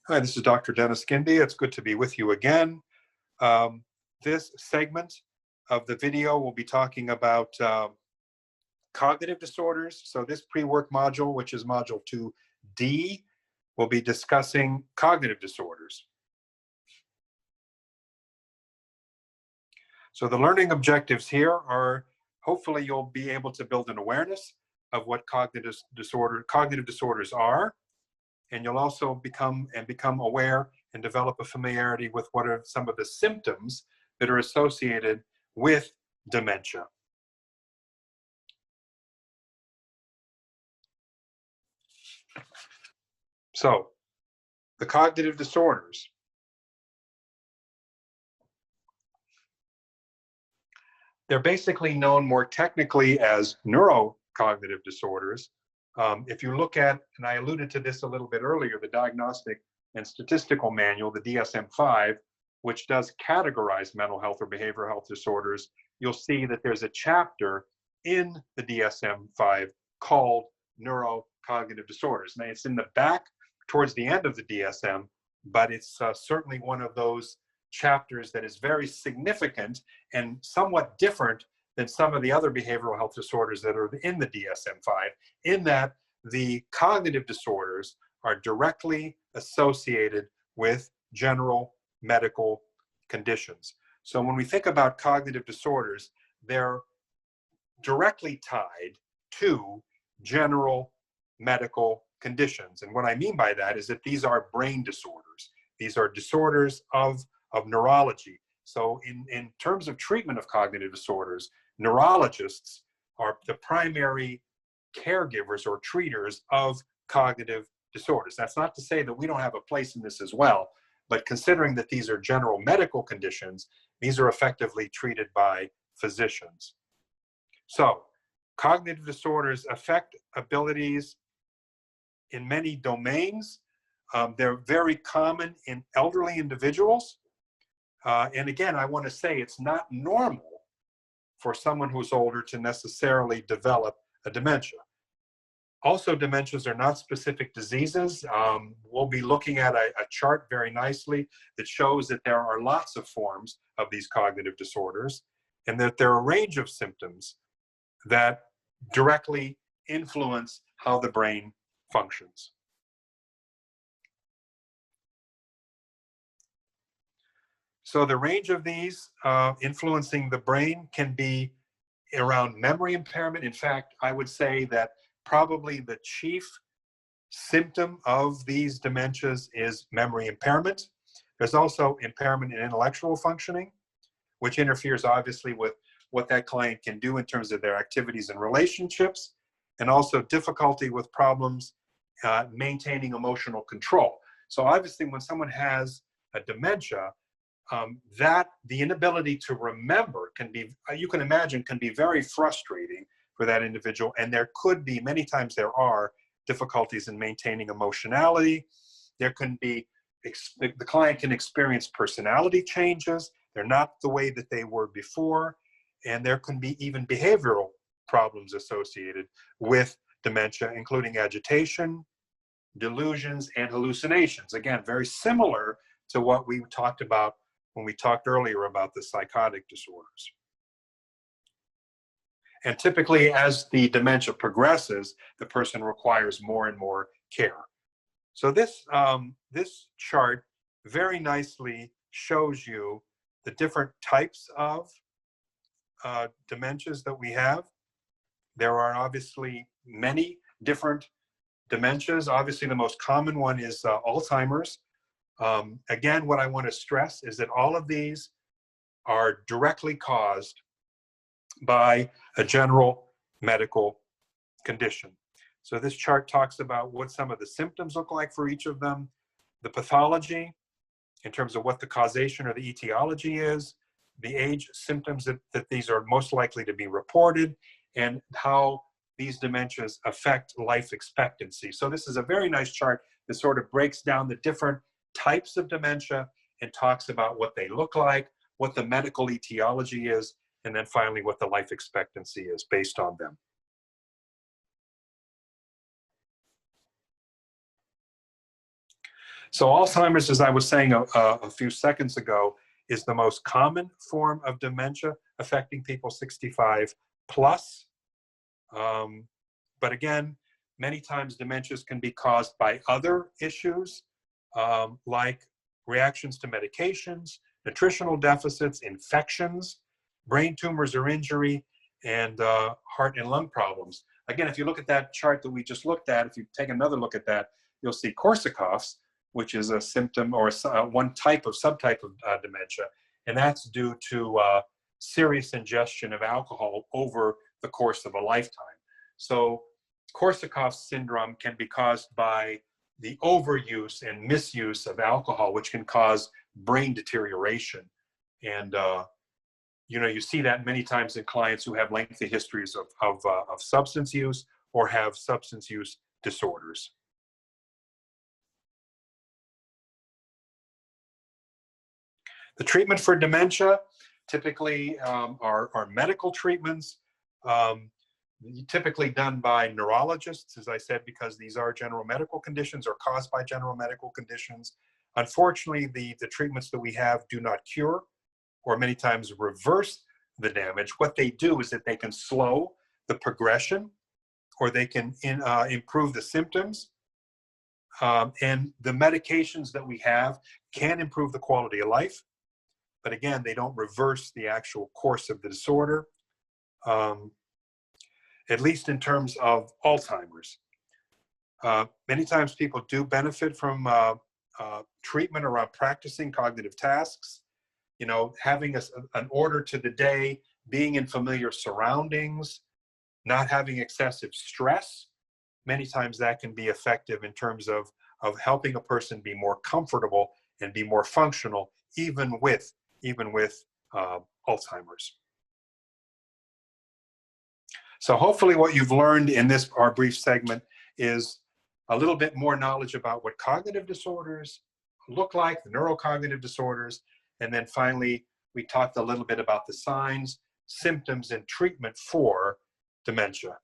Hi, this is Dr. Dennis Gindi. It's good to be with you again. This segment of the video will be talking about cognitive disorders. So this pre-work module, which is module 2D, will be discussing cognitive disorders. So the learning objectives here are, hopefully you'll be able to build an awareness of what cognitive disorders are, and you'll also become aware and develop a familiarity with what are some of the symptoms that are associated with dementia. So, the cognitive disorders. They're basically known more technically as neurocognitive disorders. If you look at, and I alluded to this a little bit earlier, the Diagnostic and Statistical Manual, the DSM-5, which does categorize mental health or behavioral health disorders, you'll see that there's a chapter in the DSM-5 called neurocognitive disorders. Now, it's in the back towards the end of the DSM, but it's certainly one of those chapters that is very significant and somewhat different than some of the other behavioral health disorders that are in the DSM-5, in that the cognitive disorders are directly associated with general medical conditions. So when we think about cognitive disorders, they're directly tied to general medical conditions. And what I mean by that is that these are brain disorders. These are disorders of neurology. So in terms of treatment of cognitive disorders, neurologists are the primary caregivers or treaters of cognitive disorders. That's not to say that we don't have a place in this as well, but considering that these are general medical conditions, these are effectively treated by physicians. So, cognitive disorders affect abilities in many domains. They're very common in elderly individuals. And again, I want to say it's not normal for someone who's older to necessarily develop a dementia. Also, dementias are not specific diseases. We'll be looking at a chart very nicely that shows that there are lots of forms of these cognitive disorders, and that there are a range of symptoms that directly influence how the brain functions. So the range of these influencing the brain can be around memory impairment. In fact, I would say that probably the chief symptom of these dementias is memory impairment. There's also impairment in intellectual functioning, which interferes obviously with what that client can do in terms of their activities and relationships, and also difficulty with problems maintaining emotional control. So obviously when someone has a dementia, that the inability to remember can be, you can imagine, can be very frustrating for that individual. And there could be, many times there are, difficulties in maintaining emotionality. There can be, the client can experience personality changes. They're not the way that they were before. And there can be even behavioral problems associated with dementia, including agitation, delusions, and hallucinations. Again, very similar to what we talked about when we talked earlier about the psychotic disorders. And typically, as the dementia progresses, the person requires more and more care. So this chart very nicely shows you the different types of dementias that we have. There are obviously many different dementias. Obviously, the most common one is Alzheimer's. Again, what I want to stress is that all of these are directly caused by a general medical condition. So this chart talks about what some of the symptoms look like for each of them, the pathology in terms of what the causation or the etiology is, the age symptoms that these are most likely to be reported, and how these dementias affect life expectancy. So this is a very nice chart that sort of breaks down the different types of dementia and talks about what they look like, what the medical etiology is, and then finally what the life expectancy is based on them. So Alzheimer's, as I was saying a few seconds ago, is the most common form of dementia affecting people 65 plus. But again, many times dementias can be caused by other issues, like reactions to medications, nutritional deficits, infections, brain tumors or injury, and heart and lung problems. Again, if you look at that chart that we just looked at, if you take another look at that, you'll see Korsakoff's, which is a symptom or one subtype of dementia, and that's due to serious ingestion of alcohol over the course of a lifetime. So Korsakoff's syndrome can be caused by the overuse and misuse of alcohol, which can cause brain deterioration. And you see that many times in clients who have lengthy histories of substance use or have substance use disorders. The treatment for dementia typically are medical treatments, typically done by neurologists, as I said, because these are general medical conditions or caused by general medical conditions. Unfortunately, the treatments that we have do not cure or many times reverse the damage. What they do is that they can slow the progression or they can improve the symptoms. And the medications that we have can improve the quality of life. But again, they don't reverse the actual course of the disorder, at least in terms of Alzheimer's. Many times people do benefit from treatment around practicing cognitive tasks, having an order to the day, being in familiar surroundings, not having excessive stress. Many times that can be effective in terms of helping a person be more comfortable and be more functional, even with Alzheimer's. So hopefully what you've learned in our brief segment is a little bit more knowledge about what cognitive disorders look like, the neurocognitive disorders, and then finally we talked a little bit about the signs, symptoms, and treatment for dementia.